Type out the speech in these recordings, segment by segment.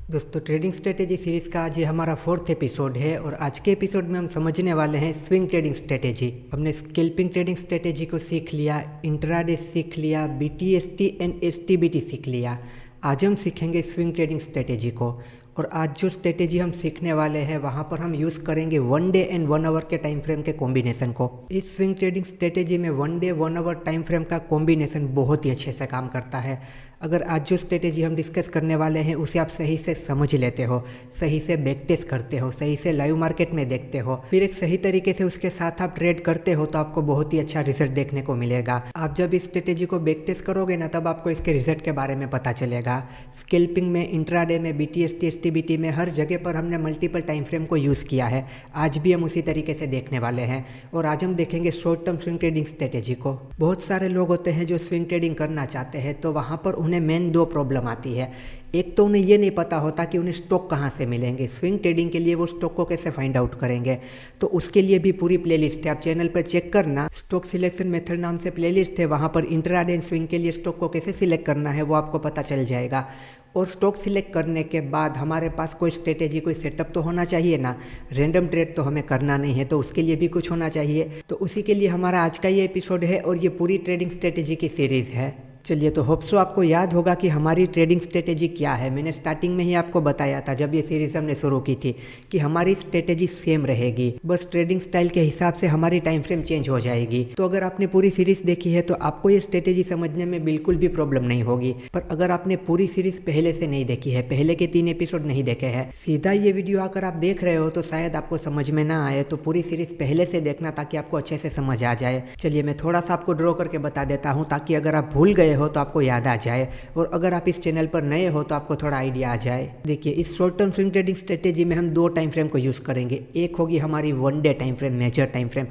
दोस्तों trading strategy series का आज ये हमारा 4th एपिसोड है और आज के एपिसोड में हम समझने वाले हैं स्विंग ट्रेडिंग स्ट्रेटेजी। हमने स्कैल्पिंग ट्रेडिंग स्ट्रेटेजी को सीख लिया, इंट्राडे सीख लिया, बीटीएसटी एंड एसटीबीटी सीख लिया। आज हम सीखेंगे स्विंग ट्रेडिंग स्ट्रेटेजी को। और आज जो स्ट्रेटेजी हम सीखने वाले हैं वहाँ पर हम यूज़ करेंगे 1 डे एंड 1 आवर के टाइम फ्रेम के कॉम्बिनेशन को। इस स्विंग ट्रेडिंग स्ट्रेटेजी में 1 डे 1 आवर टाइम फ्रेम का कॉम्बिनेशन बहुत ही अच्छे से काम करता है। अगर आज जो स्ट्रेटेजी हम डिस्कस करने वाले हैं उसे आप सही से समझ लेते हो, सही से बैक टेस्ट करते हो, सही से लाइव मार्केट में देखते हो, फिर एक सही तरीके से उसके साथ आप ट्रेड करते हो तो आपको बहुत ही अच्छा रिजल्ट देखने को मिलेगा। आप जब इस स्ट्रेटेजी को बैक टेस्ट करोगे ना तब आपको इसके रिजल्ट के बारे में पता चलेगा। स्कैल्पिंग में, इंट्राडे में, बीटीएसटी, एसटीबीटी में हर जगह पर हमने मल्टीपल टाइम फ्रेम को यूज़ किया है। आज भी हम उसी तरीके से देखने वाले हैं और आज हम देखेंगे short term swing trading strategy को। बहुत सारे लोग होते हैं जो स्विंग ट्रेडिंग करना चाहते हैं तो वहाँ पर उन्हें मेन 2 प्रॉब्लम आती है। एक तो उन्हें ये नहीं पता होता कि उन्हें स्टॉक कहाँ से मिलेंगे, स्विंग ट्रेडिंग के लिए वो स्टॉक को कैसे फाइंड आउट करेंगे। तो उसके लिए भी पूरी प्लेलिस्ट है, आप चैनल पर चेक करना, स्टॉक सिलेक्शन मेथड नाम से प्लेलिस्ट है, वहाँ पर इंट्राडे एंड स्विंग के लिए स्टॉक को कैसे सिलेक्ट करना है वो आपको पता चल जाएगा। और स्टॉक सिलेक्ट करने के बाद हमारे पास कोई स्ट्रेटेजी, कोई सेटअप तो होना चाहिए ना। रैंडम ट्रेड तो हमें करना नहीं है तो उसके लिए भी कुछ होना चाहिए। तो उसी के लिए हमारा आज का ये एपिसोड है और ये पूरी ट्रेडिंग स्ट्रेटेजी की सीरीज़ है। चलिए, तो होप सो आपको याद होगा कि हमारी ट्रेडिंग स्ट्रेटेजी क्या है। मैंने स्टार्टिंग में ही आपको बताया था जब ये सीरीज़ हमने शुरू की थी कि हमारी स्ट्रेटेजी सेम रहेगी, बस ट्रेडिंग स्टाइल के हिसाब से हमारी टाइम फ्रेम चेंज हो जाएगी। तो अगर आपने पूरी सीरीज़ देखी है तो आपको ये स्ट्रेटेजी समझने में बिल्कुल भी प्रॉब्लम नहीं होगी। पर अगर आपने पूरी सीरीज़ पहले से नहीं देखी है, पहले के 3 एपिसोड नहीं देखे हैं, सीधा ये वीडियो आकर आप देख रहे हो तो शायद आपको समझ में ना आए। तो पूरी सीरीज़ पहले से देखना ताकि आपको अच्छे से समझ आ जाए। चलिए, मैं थोड़ा सा आपको ड्रॉ करके बता देता हूँ ताकि अगर आप भूल गए हो तो आपको याद आ जाए और अगर आप इस चैनल पर नए हो तो आपको थोड़ा आइडिया आ जाए। देखिए, इस short term swing trading strategy में हम 2 टाइम फ्रेम को यूज़ करेंगे। एक होगी हमारी 1 day time frame, major time frame,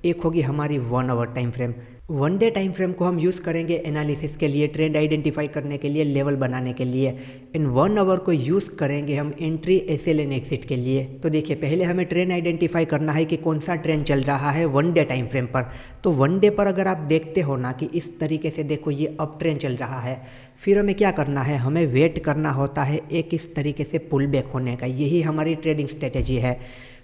एक होगी हमारी 1 hour time frame. 1 day time frame को हम यूज़ करेंगे एनालिसिस के लिए, ट्रेंड आइडेंटिफाई करने के लिए, लेवल बनाने के लिए। इन 1 आवर को यूज़ करेंगे हम एंट्री, एसएल एंड एग्जिट के लिए। तो देखिए, पहले हमें ट्रेंड आइडेंटिफाई करना है कि कौन सा ट्रेंड चल रहा है 1 डे टाइम फ्रेम पर। तो 1 डे पर अगर आप देखते हो ना कि इस तरीके से देखो ये अप ट्रेंड चल रहा है, फिर हमें क्या करना है, हमें वेट करना होता है एक इस तरीके से पुल बैक होने का। यही हमारी ट्रेडिंग स्ट्रेटेजी है।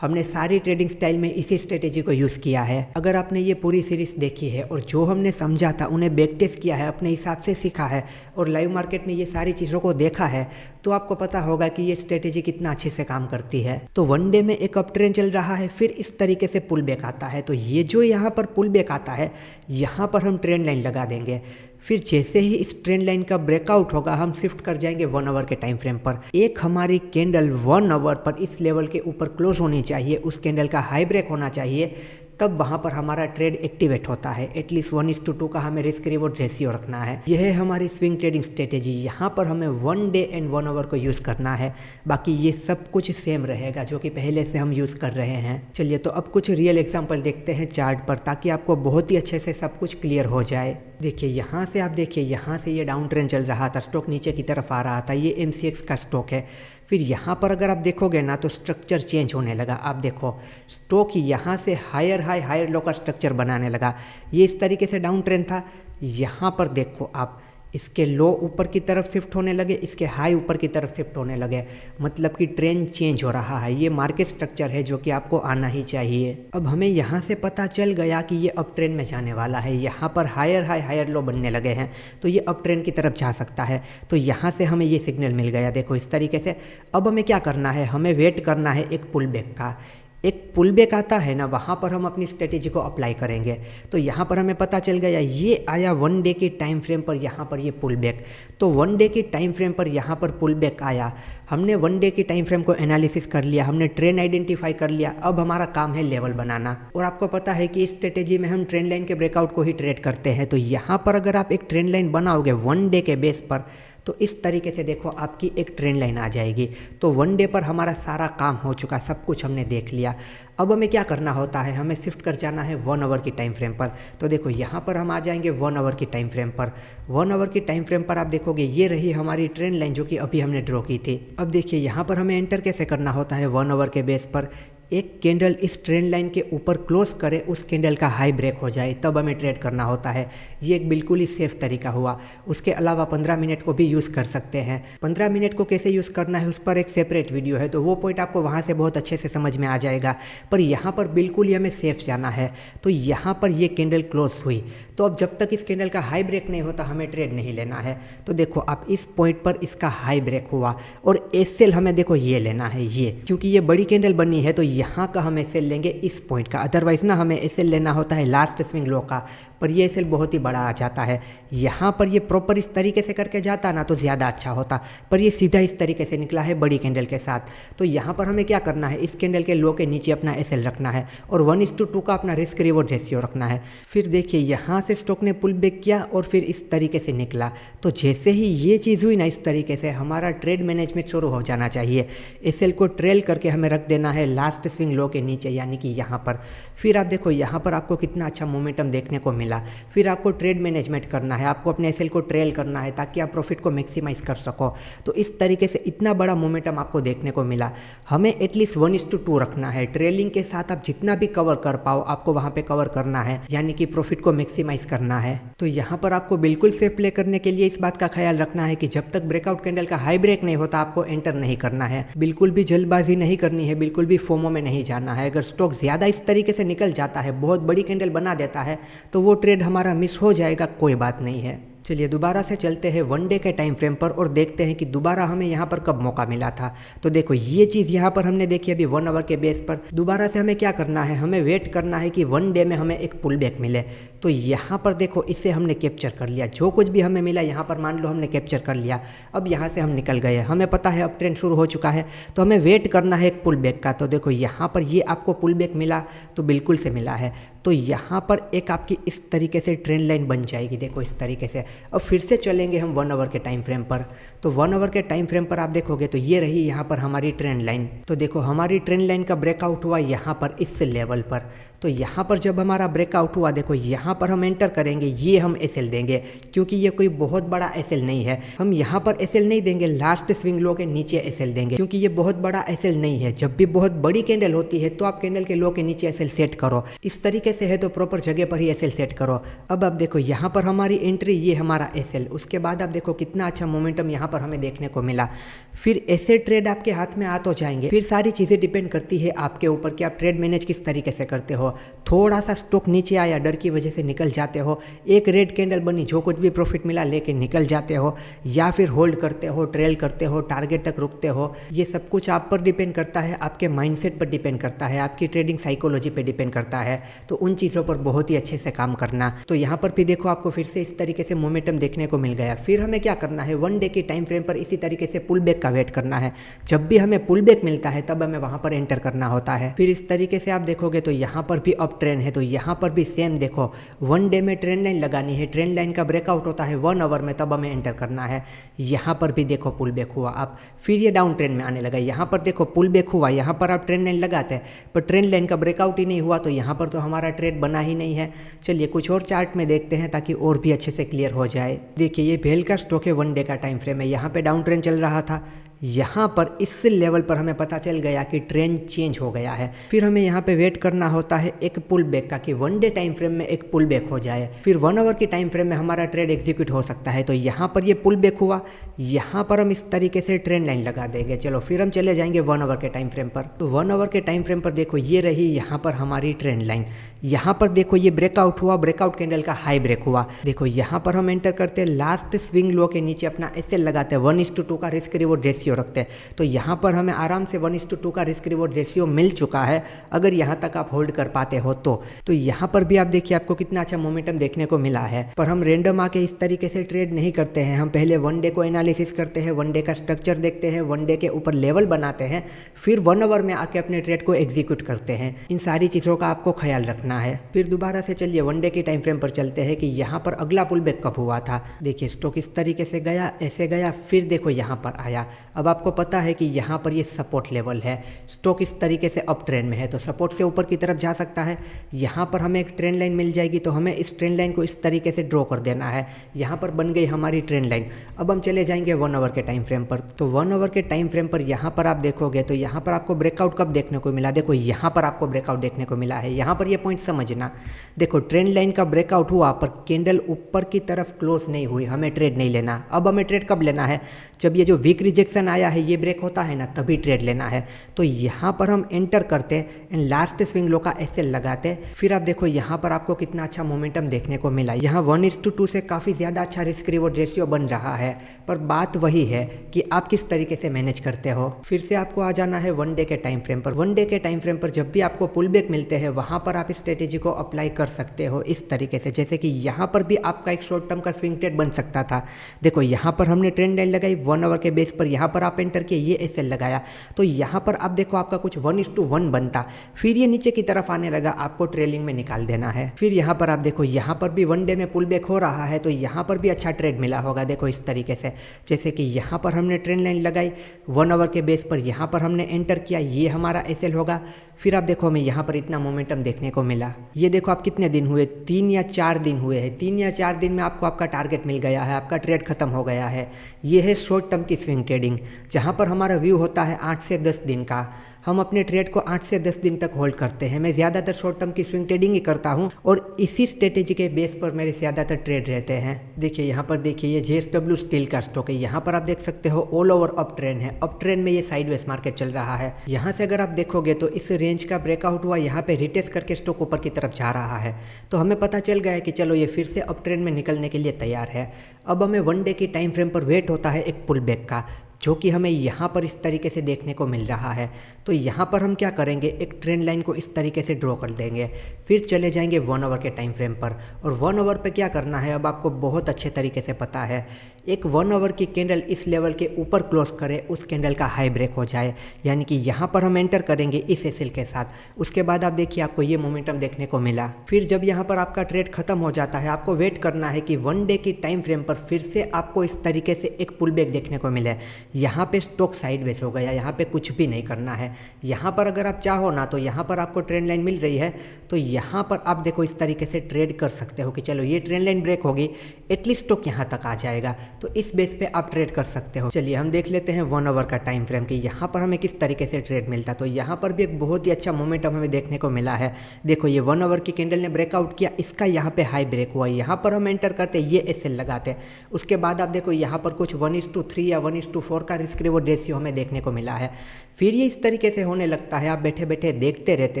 हमने सारी ट्रेडिंग स्टाइल में इसी स्ट्रेटेजी को यूज़ किया है। अगर आपने ये पूरी सीरीज़ देखी है और जो हमने समझा था उन्हें बैक टेस्ट किया है, अपने हिसाब से सीखा है और लाइव मार्केट में ये सारी चीज़ों को देखा है, तो आपको पता होगा कि ये स्ट्रेटेजी कितना अच्छे से काम करती है। तो 1 डे में एक अप ट्रेंड चल रहा है, फिर इस तरीके से पुल बैक आता है। तो ये जो यहाँ पर पुल बैक आता है, यहाँ पर हम ट्रेंड लाइन लगा देंगे। फिर जैसे ही इस ट्रेंड लाइन का ब्रेकआउट होगा हम शिफ्ट कर जाएंगे 1 आवर के टाइम फ्रेम पर। एक हमारी कैंडल 1 आवर पर इस लेवल के ऊपर क्लोज होनी चाहिए, उस कैंडल का हाई ब्रेक होना चाहिए, तब वहाँ पर हमारा ट्रेड एक्टिवेट होता है। एटलीस्ट 1:2 का हमें रिस्क रिवॉर्ड रेशियो रखना है। यह है हमारी स्विंग ट्रेडिंग स्ट्रेटेजी। यहाँ पर हमें 1 डे एंड 1 आवर को यूज़ करना है, बाकी ये सब कुछ सेम रहेगा जो कि पहले से हम यूज़ कर रहे हैं। चलिए, तो अब कुछ रियल एग्जांपल देखते हैं चार्ट पर ताकि आपको बहुत ही अच्छे से सब कुछ क्लियर हो जाए। देखिए, यहाँ से आप देखिए, यहाँ से ये डाउन ट्रेंड चल रहा था, स्टॉक नीचे की तरफ आ रहा था, ये MCX का स्टॉक है। फिर यहाँ पर अगर आप देखोगे ना तो स्ट्रक्चर चेंज होने लगा। आप देखो, स्टॉक यहाँ से हायर हाई हायर लो का स्ट्रक्चर बनाने लगा। ये इस तरीके से डाउन ट्रेंड था। यहाँ पर देखो आप, इसके लो ऊपर की तरफ शिफ्ट होने लगे, इसके हाई ऊपर की तरफ शिफ्ट होने लगे, मतलब कि ट्रेंड चेंज हो रहा है। ये मार्केट स्ट्रक्चर है जो कि आपको आना ही चाहिए। अब हमें यहाँ से पता चल गया कि ये अप ट्रेंड में जाने वाला है। यहाँ पर हायर हाई हायर लो बनने लगे हैं तो ये अप ट्रेंड की तरफ जा सकता है। तो यहाँ से हमें ये सिग्नल मिल गया, देखो इस तरीके से। अब हमें क्या करना है, हमें वेट करना है एक पुल बैक का। एक पुल बैक आता है ना, वहाँ पर हम अपनी स्ट्रेटेजी को अप्लाई करेंगे। तो यहाँ पर हमें पता चल गया, ये आया 1 डे की टाइम फ्रेम पर, यहाँ पर ये पुल बैक। तो 1 डे की टाइम फ्रेम पर यहाँ पर पुल बैक आया। हमने 1 डे की टाइम फ्रेम को एनालिसिस कर लिया, हमने ट्रेंड आइडेंटिफाई कर लिया। अब हमारा काम है लेवल बनाना। और आपको पता है कि इस स्ट्रेटेजी में हम ट्रेंड लाइन के ब्रेकआउट को ही ट्रेड करते हैं। तो यहाँ पर अगर आप एक ट्रेंड लाइन बनाओगे 1 डे के बेस पर, तो इस तरीके से देखो आपकी एक ट्रेंड लाइन आ जाएगी। तो 1 डे पर हमारा सारा काम हो चुका, सब कुछ हमने देख लिया। अब हमें क्या करना होता है, हमें शिफ्ट कर जाना है 1 आवर की टाइम फ्रेम पर। तो देखो, यहाँ पर हम आ जाएंगे 1 आवर की टाइम फ्रेम पर। 1 आवर की टाइम फ्रेम पर आप देखोगे ये रही हमारी ट्रेंड लाइन जो कि अभी हमने ड्रॉ की थी। अब देखिए, यहाँ पर हमें एंटर कैसे करना होता है 1 आवर के बेस पर। एक कैंडल इस ट्रेंड लाइन के ऊपर क्लोज करे, उस कैंडल का हाई ब्रेक हो जाए, तब हमें ट्रेड करना होता है। ये एक बिल्कुल ही सेफ तरीका हुआ। उसके अलावा 15 मिनट को भी यूज़ कर सकते हैं। 15 मिनट को कैसे यूज़ करना है उस पर एक सेपरेट वीडियो है, तो वो पॉइंट आपको वहाँ से बहुत अच्छे से समझ में आ जाएगा। पर यहाँ पर बिल्कुल ही हमें सेफ जाना है। तो यहाँ पर ये कैंडल क्लोज हुई, तो अब जब तक इस कैंडल का हाई ब्रेक नहीं होता हमें ट्रेड नहीं लेना है। तो देखो आप इस पॉइंट पर इसका हाई ब्रेक हुआ और एसएल हमें देखो ये लेना है, ये क्योंकि ये बड़ी कैंडल बनी है तो यहाँ का हम एसएल लेंगे इस पॉइंट का। अदरवाइज ना हमें एसएल लेना होता है लास्ट स्विंग लो का, पर ये एसएल बहुत ही बड़ा आ जाता है। यहाँ पर ये प्रॉपर इस तरीके से करके जाता ना तो ज़्यादा अच्छा होता, पर ये सीधा इस तरीके से निकला है बड़ी कैंडल के साथ। तो यहाँ पर हमें क्या करना है, इस कैंडल के लो के नीचे अपना एसएल रखना है और 1:2 का अपना रिस्क रिवॉर्ड रेशियो रखना है। फिर देखिए यहाँ से स्टॉक ने पुल बैक किया और फिर इस तरीके से निकला। तो जैसे ही ये चीज़ हुई ना इस तरीके से, हमारा ट्रेड मैनेजमेंट शुरू हो जाना चाहिए। एसएल को ट्रेल करके हमें रख देना है लास्ट स्विंग लो के नीचे, यानी कि यहाँ पर। फिर आप देखो यहाँ पर आपको कितना अच्छा मोमेंटम देखने को मिला। फिर आपको ट्रेड मैनेजमेंट करना है, आपको अपने एसएल को ट्रेल करना है ताकि आप प्रॉफिट को मैक्सिमाइज कर सको। तो इस तरीके से इतना बड़ा मोमेंटम आपको देखने को मिला। हमें एटलीस्ट 1:2 रखना है। ट्रेलिंग के साथ आप जितना भी कवर कर पाओ आपको वहाँ पे कवर करना है, यानी कि प्रॉफिट को मैक्सिमाइज करना है। तो यहाँ पर आपको बिल्कुल सेफ प्ले करने के लिए इस बात का ख्याल रखना है कि जब तक ब्रेकआउट कैंडल का हाई ब्रेक नहीं होता आपको एंटर नहीं करना है। बिल्कुल भी जल्दबाजी नहीं करनी है, बिल्कुल भी फोमो में नहीं जाना है। अगर स्टॉक ज़्यादा इस तरीके से निकल जाता है, बहुत बड़ी कैंडल बना देता है, तो वो ट्रेड हमारा मिस हो जाएगा, कोई बात नहीं है। चलिए दोबारा से चलते हैं 1 डे के टाइम फ्रेम पर और देखते हैं कि दोबारा हमें यहाँ पर कब मौका मिला था। तो देखो ये चीज़ यहाँ पर हमने देखी अभी 1 आवर के बेस पर। दोबारा से हमें क्या करना है, हमें वेट करना है कि 1 डे में हमें एक पुल बैक मिले। तो यहाँ पर देखो इसे हमने कैप्चर कर लिया, जो कुछ भी हमें मिला यहाँ पर मान लो हमने कैप्चर कर लिया। अब यहाँ से हम निकल गए, हमें पता है अब ट्रेंड शुरू हो चुका है, तो हमें वेट करना है एक पुल बैक का। तो देखो यहाँ पर ये आपको पुल बैक मिला, तो बिल्कुल से मिला है। तो यहाँ पर एक आपकी इस तरीके से ट्रेंड लाइन बन जाएगी, देखो इस तरीके से। अब फिर से चलेंगे हम 1 आवर के टाइम फ्रेम पर। तो 1 आवर के टाइम फ्रेम पर आप देखोगे तो ये रही यहाँ पर हमारी ट्रेंड लाइन। तो देखो हमारी ट्रेंड लाइन का ब्रेकआउट हुआ यहाँ पर इस लेवल पर। तो यहाँ पर जब हमारा ब्रेकआउट हुआ, देखो यहाँ पर हम एंटर करेंगे, ये हम एसएल देंगे क्योंकि ये कोई बहुत बड़ा एसएल नहीं है। हम यहाँ पर एसएल नहीं देंगे, लास्ट स्विंग लो के नीचे एसएल देंगे क्योंकि ये बहुत बड़ा एसएल नहीं है। जब भी बहुत बड़ी कैंडल होती है तो आप कैंडल के लो के नीचे एसएल सेट करो। इस तरीके से है तो प्रॉपर जगह पर ही एसएल सेट करो। अब आप देखो यहाँ पर हमारी एंट्री, ये हमारा एसएल। उसके बाद आप देखो कितना अच्छा मोमेंटम यहाँ पर हमें देखने को मिला। फिर ऐसे ट्रेड आपके हाथ में आ तो जाएंगे, फिर सारी चीज़ें डिपेंड करती है आपके ऊपर कि आप ट्रेड मैनेज किस तरीके से करते हो। थोड़ा सा स्टॉक नीचे आया, डर की वजह से निकल जाते हो, एक रेड कैंडल बनी, जो कुछ भी प्रॉफिट मिला लेके निकल जाते हो, या फिर होल्ड करते हो, ट्रेल करते हो, टारगेट तक रुकते हो। ये सब कुछ आप पर डिपेंड करता है, आपके माइंडसेट पर डिपेंड करता है, आपकी ट्रेडिंग साइकोलॉजी पर डिपेंड करता है। तो उन चीज़ों पर बहुत ही अच्छे से काम करना। तो यहाँ पर भी देखो आपको फिर से इस तरीके से मोमेंटम देखने को मिल गया। फिर हमें क्या करना है, 1 डे की टाइम फ्रेम पर इसी तरीके से पुल बैक का वेट करना है। जब भी हमें पुल बैक मिलता है तब हमें वहां पर एंटर करना होता है। फिर इस तरीके से आप देखोगे तो यहाँ पर भी अप ट्रेंड है, तो यहाँ पर भी सेम देखो 1 डे में ट्रेंड लाइन लगानी है। ट्रेंड लाइन का ब्रेकआउट होता है 1 आवर में, तब हमें एंटर करना है। यहाँ पर भी देखो पुल बैक हुआ आप, फिर ये डाउन ट्रेंड में आने लगा। यहाँ पर देखो पुल बैक हुआ, यहाँ पर आप ट्रेंड लाइन लगाते हैं पर ट्रेंड लाइन का ब्रेकआउट ही नहीं हुआ, तो यहाँ पर तो हमारा ट्रेड बना ही नहीं है। चलिए कुछ और चार्ट में देखते हैं ताकि और भी अच्छे से क्लियर हो जाए। देखिए ये भेल का स्टॉक है, 1 डे का टाइम फ्रेम है। यहाँ पे डाउन ट्रेंड चल रहा था, यहाँ पर इस लेवल पर हमें पता चल गया कि ट्रेंड चेंज हो गया है। फिर हमें यहाँ पे वेट करना होता है एक पुल बैक का कि 1 डे टाइम फ्रेम में एक पुल बैक हो जाए, फिर 1 आवर की टाइम फ्रेम में हमारा ट्रेड एग्जीक्यूट हो सकता है। तो यहाँ पर ये पुल बैक हुआ, यहाँ पर हम इस तरीके से ट्रेंड लाइन लगा देंगे। चलो फिर हम चले जाएंगे 1 आवर के टाइम फ्रेम पर। तो 1 आवर के टाइम फ्रेम पर देखो ये रही यहाँ पर हमारी ट्रेंड लाइन। यहाँ पर देखो ये ब्रेकआउट हुआ, ब्रेकआउट कैंडल का हाई ब्रेक हुआ। देखो यहाँ पर हम एंटर करते हैं, लास्ट स्विंग लो के नीचे अपना एसएल लगाते हैं, 1:2 का रिस्क रिवॉर्ड रेशियो रखते हैं। तो यहाँ पर हमें आराम से 1:2 का रिस्क रिवॉर्ड रेशियो मिल चुका है, अगर यहाँ तक आप होल्ड कर पाते हो तो यहाँ पर भी आप देखिए आपको कितना अच्छा मोमेंटम देखने को मिला है। पर हम रेंडम आके इस तरीके से ट्रेड नहीं करते हैं, हम पहले 1 डे को एनालिसिस करते हैं, 1 डे का स्ट्रक्चर देखते हैं, 1 डे के ऊपर लेवल बनाते हैं, फिर 1 आवर में आके अपने ट्रेड को एग्जीक्यूट करते हैं। इन सारी चीज़ों का आपको ख्याल रखना है। फिर दोबारा से चलिए 1 डे की टाइम फ्रेम पर चलते हैं कि यहाँ पर अगला पुल बैक कब हुआ था। देखिए स्टॉक इस तरीके से गया, ऐसे गया, फिर देखो यहाँ पर आया। अब आपको पता है कि यहाँ पर ये सपोर्ट लेवल है, स्टॉक इस तरीके से अप ट्रेंड में है, तो सपोर्ट से ऊपर की तरफ जा सकता है। यहाँ पर हमें एक ट्रेंड लाइन मिल जाएगी, तो हमें इस ट्रेंड लाइन को इस तरीके से ड्रॉ कर देना है। यहाँ पर बन गई हमारी ट्रेंड लाइन। अब हम चले जाएंगे जाएंगे 1 आवर के टाइम फ्रेम पर। तो 1 आवर के टाइम फ्रेम पर यहाँ पर आप देखोगे तो यहाँ पर आपको ब्रेकआउट कब देखने को मिला, देखो यहाँ पर आपको ब्रेकआउट देखने को मिला है। यहाँ पर ये पॉइंट समझना, देखो ट्रेंड लाइन का ब्रेकआउट हुआ पर कैंडल ऊपर की तरफ क्लोज नहीं हुई, हमें ट्रेड नहीं लेना। अब हमें ट्रेड कब लेना है, जब ये जो वीक रिजेक्शन आया है ये ब्रेक होता है ना, तभी ट्रेड लेना है। तो यहाँ पर हम एंटर करते एंड लास्ट स्विंग लो का एसएल लगाते। फिर आप देखो यहाँ पर आपको कितना अच्छा मोमेंटम देखने को मिला। यहाँ 1:2 से काफ़ी ज़्यादा अच्छा रिस्क रिवॉर्ड रेशियो बन रहा है, पर बात वही है कि आप किस तरीके से मैनेज करते हो। फिर से आपको आ जाना है 1 डे के टाइम फ्रेम पर। 1 डे के टाइम फ्रेम पर जब भी आपको पुल बैक मिलते हैं वहाँ पर आप इस स्ट्रेटेजी को अप्लाई कर सकते हो इस तरीके से, जैसे कि यहाँ पर भी आपका एक शॉर्ट टर्म का स्विंग ट्रेड बन सकता था। देखो यहाँ पर हमने ट्रेंड लाइन लगाई 1 आवर के बेस पर, यहाँ पर आप एंटर किए, ये एसएल लगाया, तो यहाँ पर आप देखो आपका कुछ 1:1 बनता, फिर ये नीचे की तरफ आने लगा, आपको ट्रेलिंग में निकाल देना है। फिर यहाँ पर आप देखो यहाँ पर भी 1 डे में पुल बैक हो रहा है, तो यहाँ पर भी अच्छा ट्रेड मिला होगा। देखो इस तरीके से, जैसे कि यहाँ पर हमने ट्रेंड लाइन लगाई 1 आवर के बेस पर, यहाँ पर हमने एंटर किया, ये हमारा एसएल होगा। फिर आप देखो हमें यहाँ पर इतना मोमेंटम देखने को मिला। ये देखो आप कितने दिन हुए, 3 या 4 दिन हुए हैं, 3 या 4 दिन में आपको आपका टारगेट मिल गया है, आपका ट्रेड खत्म हो गया है। ये है शॉर्ट टर्म की स्विंग ट्रेडिंग, जहाँ पर हमारा व्यू होता है 8 से 10 दिन का। हम अपने ट्रेड को 8 से 10 दिन तक होल्ड करते हैं। मैं ज़्यादातर शॉर्ट टर्म की स्विंग ट्रेडिंग ही करता हूँ और इसी स्ट्रेटेजी के बेस पर मेरे ज़्यादातर ट्रेड रहते हैं। देखिए यहाँ पर देखिए ये JSW स्टील का स्टॉक है, यहाँ पर आप देख सकते हो ऑल ओवर अप ट्रेंड है, अप ट्रेंड में ये साइडवेज मार्केट चल रहा है। यहाँ से अगर आप देखोगे तो इस रेंज का ब्रेकआउट हुआ, यहाँ पे रिटेस्ट करके स्टॉक ऊपर की तरफ जा रहा है, तो हमें पता चल गया है कि चलो ये फिर से अप ट्रेंड में निकलने के लिए तैयार है। अब हमें 1 डे की टाइम फ्रेम पर वेट होता है एक पुल बैक का, जो कि हमें यहाँ पर इस तरीके से देखने को मिल रहा है। तो यहाँ पर हम क्या करेंगे, एक ट्रेंड लाइन को इस तरीके से ड्रॉ कर देंगे, फिर चले जाएंगे 1 आवर के टाइम फ्रेम पर। और 1 आवर पे क्या करना है अब आपको बहुत अच्छे तरीके से पता है। एक 1 आवर की कैंडल इस लेवल के ऊपर क्लोज करे, उस कैंडल का हाई ब्रेक हो जाए, यानी कि यहाँ पर हम एंटर करेंगे इस एसएल के साथ। उसके बाद आप देखिए आपको ये मोमेंटम देखने को मिला। फिर जब यहाँ पर आपका ट्रेड खत्म हो जाता है, आपको वेट करना है कि 1 डे की टाइम फ्रेम पर फिर से आपको इस तरीके से एक पुल बैक देखने को मिले। यहाँ पे स्टॉक साइडवेज हो गया, यहाँ पे कुछ भी नहीं करना है। यहाँ पर अगर आप चाहो ना तो यहाँ पर आपको ट्रेंड लाइन मिल रही है, तो यहाँ पर आप देखो इस तरीके से ट्रेड कर सकते हो कि चलो ये ट्रेंड लाइन ब्रेक होगी, एटलीस्ट स्टॉक यहाँ तक आ जाएगा, तो इस बेस पे आप ट्रेड कर सकते हो। चलिए हम देख लेते हैं 1 आवर का टाइम फ्रेम कि यहाँ पर हमें किस तरीके से ट्रेड मिलता। तो यहाँ पर भी एक बहुत ही अच्छा मोमेंटम हमें देखने को मिला है। देखो ये 1 आवर की कैंडल ने ब्रेकआउट किया, इसका यहाँ पे हाई ब्रेक हुआ, यहाँ पर हम एंटर करते, ये एसएल लगाते। उसके बाद आप देखो यहाँ पर कुछ 1:3 या 1:4 का रिस्क रिवॉर्ड रेशियो हमें देखने को मिला है। फिर ये इस तरीके से होने लगता है, आप बैठे बैठे देखते रहते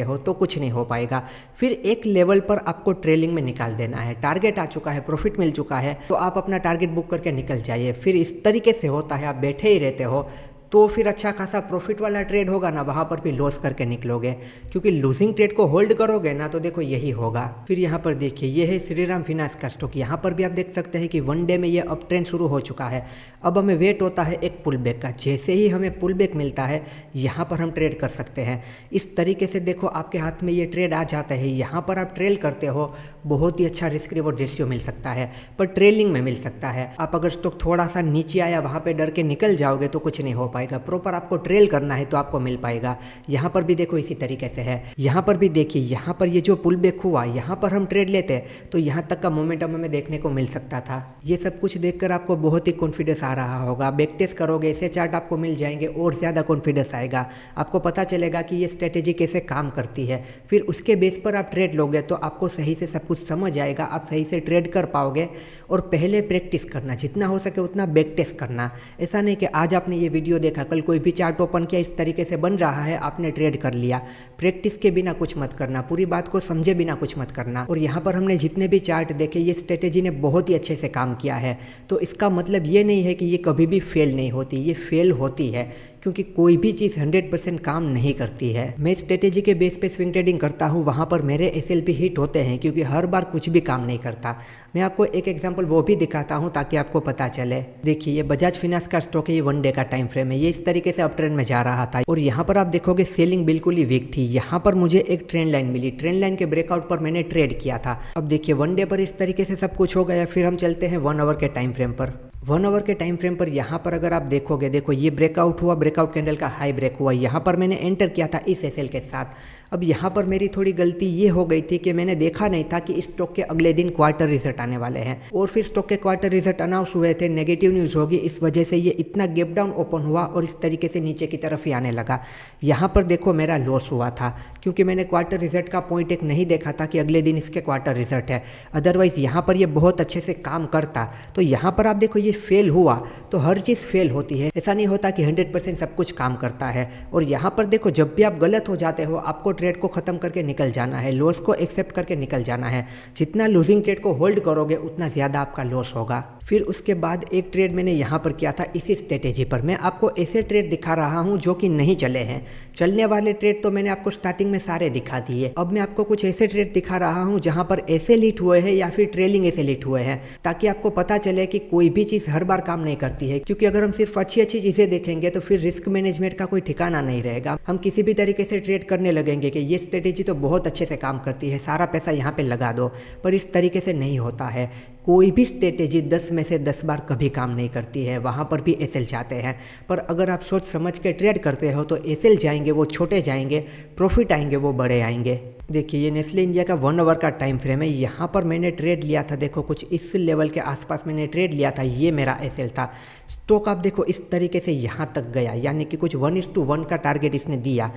हो तो कुछ नहीं हो पाएगा। फिर एक लेवल पर आपको ट्रेलिंग में निकाल देना है, टारगेट आ चुका है, प्रॉफिट मिल चुका है, तो आप अपना टारगेट बुक करके निकल जाइए। फिर इस तरीके से होता है, आप बैठे ही रहते हो तो फिर अच्छा खासा प्रॉफिट वाला ट्रेड होगा ना, वहाँ पर भी लॉस करके निकलोगे, क्योंकि लूजिंग ट्रेड को होल्ड करोगे ना तो देखो यही होगा। फिर यहाँ पर देखिए ये है श्रीराम फिनांस का स्टॉक, यहाँ पर भी आप देख सकते हैं कि 1 डे में ये अप ट्रेंड शुरू हो चुका है। अब हमें वेट होता है एक पुल बैक का, जैसे ही हमें पुल बैक मिलता है यहाँ पर हम ट्रेड कर सकते हैं। इस तरीके से देखो आपके हाथ में ये ट्रेड आ जाता है, यहाँ पर आप ट्रेल करते हो, बहुत ही अच्छा रिस्क रिवॉर्ड रेशियो मिल सकता है, पर ट्रेलिंग में मिल सकता है। आप अगर स्टॉक थोड़ा सा नीचे आया वहाँ पे डर के निकल जाओगे तो कुछ नहीं हो पाएगा, प्रॉपर आपको ट्रेल करना है तो आपको मिल पाएगा। यहाँ पर भी देखो इसी तरीके से है, यहाँ पर भी देखिए यहाँ पर ये जो पुल बैक हुआ यहाँ पर हम ट्रेड लेते तो यहाँ तक का मोमेंटम हमें देखने को मिल सकता था। ये सब कुछ देखकर आपको बहुत ही कॉन्फिडेंस आ रहा होगा, बैक टेस्ट करोगे ऐसे चार्ट आपको मिल जाएंगे और ज़्यादा कॉन्फिडेंस आएगा, आपको पता चलेगा कि ये स्ट्रेटेजी कैसे काम करती है। फिर उसके बेस पर आप ट्रेड लोगे तो आपको सही से सब कुछ समझ आएगा, आप सही से ट्रेड कर पाओगे। और पहले प्रैक्टिस करना, जितना हो सके उतना बैक टेस्ट करना। ऐसा नहीं कि आज आपने ये वीडियो देखा, कल कोई भी चार्ट ओपन किया इस तरीके से बन रहा है, आपने ट्रेड कर लिया। प्रैक्टिस के बिना कुछ मत करना, पूरी बात को समझे बिना कुछ मत करना। और यहाँ पर हमने जितने भी चार्ट देखे ये स्ट्रेटेजी ने बहुत ही अच्छे से काम किया है, तो इसका मतलब ये नहीं है कि ये कभी भी फेल नहीं होती, ये फेल होती है, क्योंकि कोई भी चीज़ 100% काम नहीं करती है। मैं स्ट्रेटेजी के बेस पे स्विंग ट्रेडिंग करता हूँ, वहाँ पर मेरे SLP हिट होते हैं, क्योंकि हर बार कुछ भी काम नहीं करता। मैं आपको एक एग्जांपल वो भी दिखाता हूँ ताकि आपको पता चले। देखिए ये बजाज फिनांस का स्टॉक है, ये 1 डे का टाइम फ्रेम है, ये इस तरीके से अप ट्रेंड में जा रहा था और यहाँ पर आप देखोगे सेलिंग बिल्कुल ही वीक थी। यहाँ पर मुझे एक ट्रेंड लाइन मिली, ट्रेंड लाइन के ब्रेकआउट पर मैंने ट्रेड किया था। अब देखिए 1 डे पर इस तरीके से सब कुछ हो गया। फिर हम चलते हैं 1 आवर के टाइम फ्रेम पर। 1 आवर के टाइम फ्रेम पर यहाँ पर अगर आप देखोगे, देखो ये ब्रेकआउट हुआ, ब्रेकआउट कैंडल का हाई ब्रेक हुआ, यहाँ पर मैंने एंटर किया था इस एसएल के साथ। अब यहाँ पर मेरी थोड़ी गलती ये हो गई थी कि मैंने देखा नहीं था कि इस स्टॉक के अगले दिन क्वार्टर रिजल्ट आने वाले हैं, और फिर स्टॉक के क्वार्टर रिजल्ट अनाउंस हुए थे, नेगेटिव न्यूज़ होगी, इस वजह से ये इतना गैप डाउन ओपन हुआ और इस तरीके से नीचे की तरफ ही आने लगा। यहाँ पर देखो मेरा लॉस हुआ था, क्योंकि मैंने क्वार्टर रिजल्ट का पॉइंट एक नहीं देखा था कि अगले दिन इसके क्वार्टर रिजल्ट है। अदरवाइज़ यहाँ पर ये बहुत अच्छे से काम करता। तो यहाँ पर आप देखो ये फेल हुआ, तो हर चीज़ फेल होती है, ऐसा नहीं होता कि 100% सब कुछ काम करता है। और यहाँ पर देखो जब भी आप गलत हो जाते हो, आपको ट्रेड को ख़त्म करके निकल जाना है, लॉस को एक्सेप्ट करके निकल जाना है। जितना लूजिंग ट्रेड को होल्ड करोगे उतना ज़्यादा आपका लॉस होगा। फिर उसके बाद एक ट्रेड मैंने यहाँ पर किया था इसी स्ट्रेटेजी पर। मैं आपको ऐसे ट्रेड दिखा रहा हूँ जो कि नहीं चले हैं। चलने वाले ट्रेड तो मैंने आपको स्टार्टिंग में सारे दिखा दिए। अब मैं आपको कुछ ऐसे ट्रेड दिखा रहा हूँ जहाँ पर ऐसे लीट हुए हैं या फिर ट्रेलिंग ऐसे लीट हुए हैं, ताकि आपको पता चले कि कोई भी चीज़ हर बार काम नहीं करती है। क्योंकि अगर हम सिर्फ अच्छी अच्छी चीज़ें देखेंगे तो फिर रिस्क मैनेजमेंट का कोई ठिकाना नहीं रहेगा। हम किसी भी तरीके से ट्रेड करने लगेंगे कि ये स्ट्रेटेजी तो बहुत अच्छे से काम करती है, सारा पैसा यहाँ पे लगा दो, पर इस तरीके से नहीं होता है। कोई भी स्ट्रेटेजी 10 में से 10 बार कभी काम नहीं करती है, वहाँ पर भी एसएल जाते हैं। पर अगर आप सोच समझ के ट्रेड करते हो तो एसएल जाएंगे वो छोटे जाएंगे, प्रॉफिट आएंगे वो बड़े आएंगे। देखिए ये नेस्ले इंडिया का 1 आवर का टाइम फ्रेम है। यहाँ पर मैंने ट्रेड लिया था, देखो कुछ इस लेवल के आसपास मैंने ट्रेड लिया था, ये मेरा एसएल था। स्टॉक आप देखो इस तरीके से यहाँ तक गया, यानी कि कुछ 1:1 का टारगेट इसने दिया।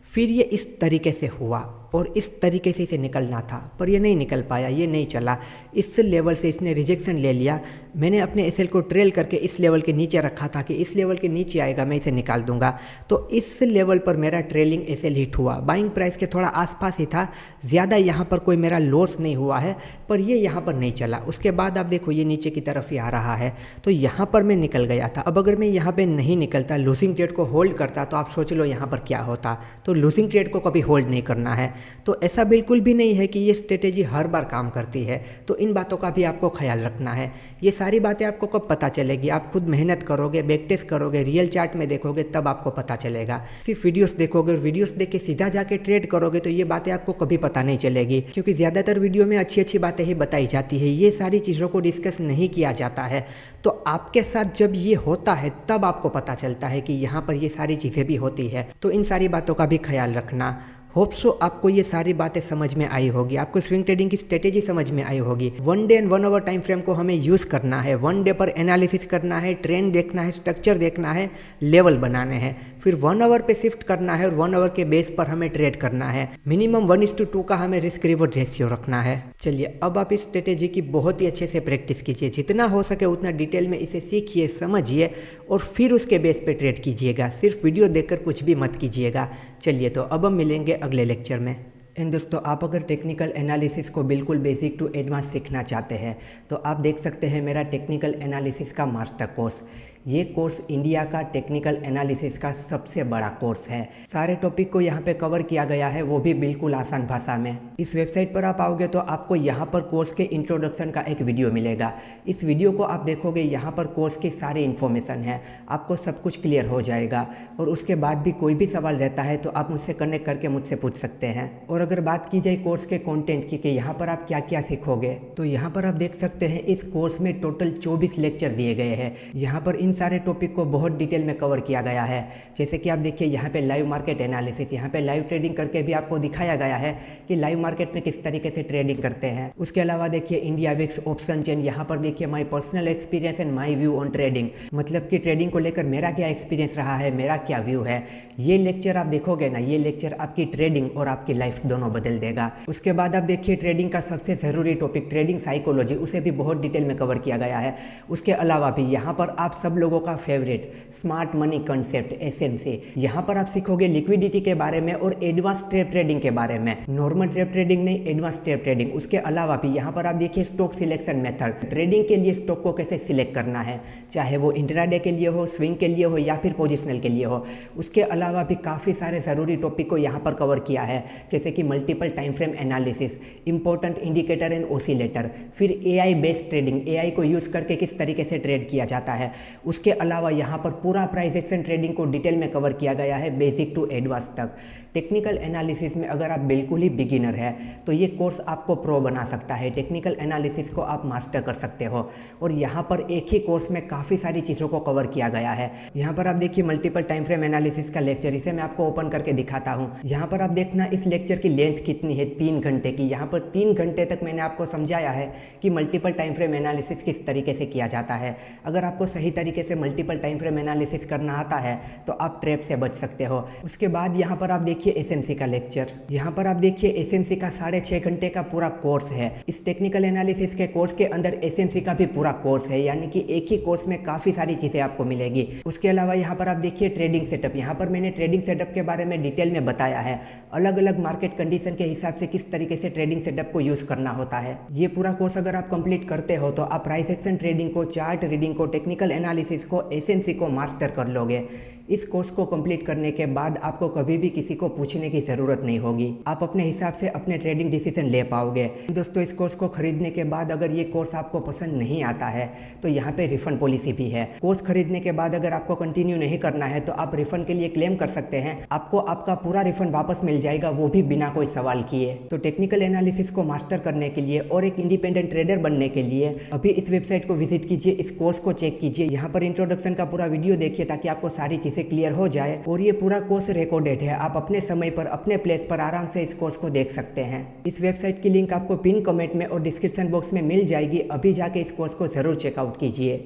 फिर ये इस तरीके से हुआ और इस तरीके से इसे निकलना था, पर ये नहीं निकल पाया, ये नहीं चला। इस लेवल से इसने रिजेक्शन ले लिया। मैंने अपने एसएल को ट्रेल करके इस लेवल के नीचे रखा था कि इस लेवल के नीचे आएगा मैं इसे निकाल दूंगा। तो इस लेवल पर मेरा ट्रेलिंग एसएल हिट हुआ। बाइंग प्राइस के थोड़ा आसपास ही था, ज़्यादा यहाँ पर कोई मेरा लॉस नहीं हुआ है, पर ये यहाँ पर नहीं चला। उसके बाद आप देखो ये नीचे की तरफ ही आ रहा है, तो यहाँ पर मैं निकल गया था। अब अगर मैं यहाँ पर नहीं निकलता, लूजिंग ट्रेड को होल्ड करता, तो आप सोच लो यहाँ पर क्या होता। तो लूजिंग ट्रेड को कभी होल्ड नहीं करना है। तो ऐसा बिल्कुल भी नहीं है कि ये स्ट्रेटेजी हर बार काम करती है, तो इन बातों का भी आपको ख्याल रखना है। ये सारी बातें आपको कब पता चलेगी? आप खुद मेहनत करोगे, बैक टेस्ट करोगे, रियल चार्ट में देखोगे, तब आपको पता चलेगा। सिर्फ वीडियोस देखोगे और वीडियोस देख के सीधा जाके ट्रेड करोगे तो ये बातें आपको कभी पता नहीं चलेगी, क्योंकि ज़्यादातर वीडियो में अच्छी अच्छी बातें ही बताई जाती है, ये सारी चीज़ों को डिस्कस नहीं किया जाता है। तो आपके साथ जब ये होता है तब आपको पता चलता है कि यहाँ पर ये सारी चीज़ें भी होती है। तो इन सारी बातों का भी ख्याल रखना। होप सो आपको ये सारी बातें समझ में आई होगी, आपको स्विंग ट्रेडिंग की स्ट्रेटेजी समझ में आई होगी। 1 day and 1 hour time frame को हमें यूज़ करना है। 1 डे पर एनालिसिस करना है, ट्रेंड देखना है, स्ट्रक्चर देखना है, लेवल बनाने हैं। फिर 1 आवर पे शिफ्ट करना है और 1 आवर के बेस पर हमें ट्रेड करना है। मिनिमम 1:2 का हमें रिस्क रिवॉर्ड रेशियो रखना है। चलिए अब आप इस स्ट्रेटेजी की बहुत ही अच्छे से प्रैक्टिस कीजिए, जितना हो सके उतना डिटेल में इसे सीखिए, समझिए और फिर उसके बेस पे ट्रेड कीजिएगा। सिर्फ वीडियो देखकर कुछ भी मत कीजिएगा। चलिए तो अब हम मिलेंगे अगले लेक्चर में। एंड दोस्तों, आप अगर टेक्निकल एनालिसिस को बिल्कुल बेसिक टू एडवांस सीखना चाहते हैं तो आप देख सकते हैं मेरा टेक्निकल एनालिसिस का मास्टर कोर्स। ये कोर्स इंडिया का टेक्निकल एनालिसिस का सबसे बड़ा कोर्स है। सारे टॉपिक को यहाँ पे कवर किया गया है, वो भी बिल्कुल आसान भाषा में। इस वेबसाइट पर आप आओगे तो आपको यहाँ पर कोर्स के इंट्रोडक्शन का एक वीडियो मिलेगा। इस वीडियो को आप देखोगे, यहाँ पर कोर्स की सारी इन्फॉर्मेशन है, आपको सब कुछ क्लियर हो जाएगा। और उसके बाद भी कोई भी सवाल रहता है तो आप मुझसे कनेक्ट करके मुझसे पूछ सकते हैं। और अगर बात की जाए कोर्स के कंटेंट की कि यहाँ पर आप क्या क्या सीखोगे, तो यहाँ पर आप देख सकते हैं इस कोर्स में टोटल 24 लेक्चर दिए गए हैं। यहाँ पर इन सारे टॉपिक को बहुत डिटेल में कवर किया गया है। जैसे कि आप देखिए यहाँ पे लाइव मार्केट एनालिसिस, यहाँ पे लाइव ट्रेडिंग करके भी आपको दिखाया गया है कि लाइव मार्केट में किस तरीके से ट्रेडिंग करते हैं। उसके अलावा देखिए इंडिया विक्स ऑप्शन चेन, यहाँ पर देखिए my personal experience and my view on trading, मतलब कि ट्रेडिंग को लेकर मेरा क्या एक्सपीरियंस रहा है, मेरा क्या व्यू है। ये लेक्चर आप देखोगे ना, ये लेक्चर आपकी ट्रेडिंग और आपकी लाइफ दोनों बदल देगा। उसके बाद आप देखिए ट्रेडिंग का सबसे ज़रूरी टॉपिक ट्रेडिंग साइकोलॉजी, उसे भी बहुत डिटेल में कवर किया गया है। उसके अलावा भी यहाँ पर आप सब लोगों का favourite smart money concept SMC, यहाँ पर आप सीखोगे लिक्विडिटी के बारे में और एडवांस ट्रेडिंग के बारे में। नॉर्मल ट्रेडिंग नहीं, एडवांस ट्रेडिंग। उसके अलावा भी यहाँ पर आप देखिए स्टॉक सिलेक्शन मेथड, ट्रेडिंग के लिए स्टॉक को कैसे सिलेक्ट करना है, चाहे वो इंट्राडे के लिए हो, स्विंग के लिए हो या फिर पोजिशनल के लिए हो। उसके अलावा भी काफ़ी सारे ज़रूरी टॉपिक को यहाँ पर कवर किया है, जैसे कि multiple time frame analysis, important indicator and oscillator, फिर AI बेस्ड ट्रेडिंग, AI को यूज़ करके किस तरीके से ट्रेड किया जाता है। उसके अलावा यहाँ पर पूरा प्राइस एक्शन ट्रेडिंग को डिटेल में कवर किया गया है, बेसिक टू एडवांस तक। टेक्निकल एनालिसिस में अगर आप बिल्कुल ही बिगिनर है तो ये कोर्स आपको प्रो बना सकता है। टेक्निकल एनालिसिस को आप मास्टर कर सकते हो और यहाँ पर एक ही कोर्स में काफ़ी सारी चीज़ों को कवर किया गया है। यहाँ पर आप देखिए मल्टीपल टाइम फ्रेम एनालिसिस का लेक्चर, इसे मैं आपको ओपन करके दिखाता हूँ। यहाँ पर आप देखना इस लेक्चर की लेंथ कितनी है, 3 घंटे की। यहाँ पर 3 घंटे तक मैंने आपको समझाया है कि मल्टीपल टाइम फ्रेम एनालिसिस किस तरीके से किया जाता है। अगर आपको सही तरीके से मल्टीपल टाइम फ्रेम एनालिसिस करना आता है तो आप ट्रैप से बच सकते हो। उसके बाद यहाँ पर आप देखिए एसएमसी का लेक्चर। यहाँ पर आप देखिए एसएमसी का 6.5 घंटे का पूरा कोर्स है। इस टेक्निकल एनालिसिस के कोर्स के अंदर एसएमसी का भी पूरा कोर्स है, यानी कि एक ही कोर्स में काफ़ी सारी चीज़ें आपको मिलेगी। उसके अलावा यहाँ पर आप देखिए ट्रेडिंग सेटअप। यहाँ पर मैंने ट्रेडिंग सेटअप के बारे में डिटेल में बताया है, अलग अलग मार्केट कंडीशन के हिसाब से किस तरीके से ट्रेडिंग सेटअप को यूज़ करना होता है। ये पूरा कोर्स अगर आप कंप्लीट करते हो तो आप प्राइस एक्शन ट्रेडिंग को, चार्ट रीडिंग को, टेक्निकल एनालिसिस को, एसएमसी को मास्टर कर लोगे। इस कोर्स को कंप्लीट करने के बाद आपको कभी भी किसी को पूछने की ज़रूरत नहीं होगी। आप अपने हिसाब से अपने ट्रेडिंग डिसीजन ले पाओगे। दोस्तों, इस कोर्स को खरीदने के बाद अगर ये कोर्स आपको पसंद नहीं आता है तो यहाँ पे रिफंड पॉलिसी भी है। कोर्स खरीदने के बाद अगर आपको कंटिन्यू नहीं करना है तो आप रिफंड के लिए क्लेम कर सकते हैं। आपको आपका पूरा रिफंड वापस मिल जाएगा, वो भी बिना कोई सवाल किए। तो टेक्निकल एनालिसिस को मास्टर करने के लिए और एक इंडिपेंडेंट ट्रेडर बनने के लिए अभी इस वेबसाइट को विजिट कीजिए, इस कोर्स को चेक कीजिए। यहाँ पर इंट्रोडक्शन का पूरा वीडियो देखिए ताकि आपको सारी चीज़ें क्लियर हो जाए। और ये पूरा कोर्स रिकॉर्डेड है, आप अपने समय पर अपने प्लेस पर आराम से इस कोर्स को देख सकते हैं। इस वेबसाइट की लिंक आपको पिन कमेंट में और डिस्क्रिप्शन बॉक्स में मिल जाएगी। अभी जाके इस कोर्स को जरूर चेकआउट कीजिए।